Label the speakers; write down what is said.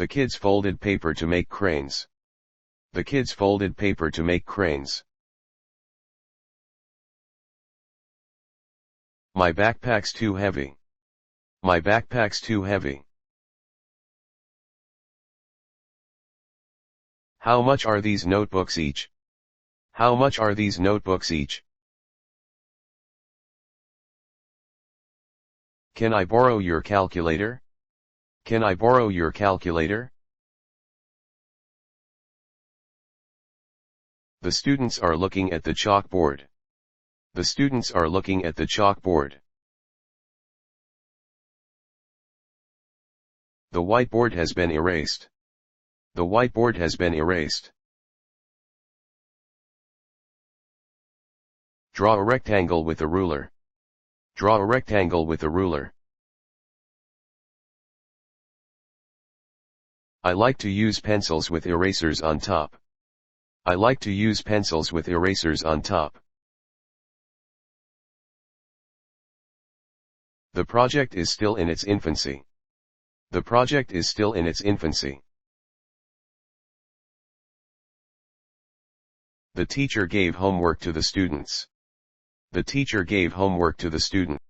Speaker 1: The kids folded paper to make cranes. The kids folded paper to make cranes. My backpack's too heavy. My backpack's too heavy. How much are these notebooks each? How much are these notebooks each? Can I borrow your calculator? Can I borrow your calculator? The students are looking at the chalkboard. The students are looking at the chalkboard. The whiteboard has been erased. The whiteboard has been erased. Draw a rectangle with a ruler. Draw a rectangle with a ruler. I like to use pencils with erasers on top. I like to use pencils with erasers on top. The project is still in its infancy. The project is still in its infancy. The teacher gave homework to the students. The teacher gave homework to the students.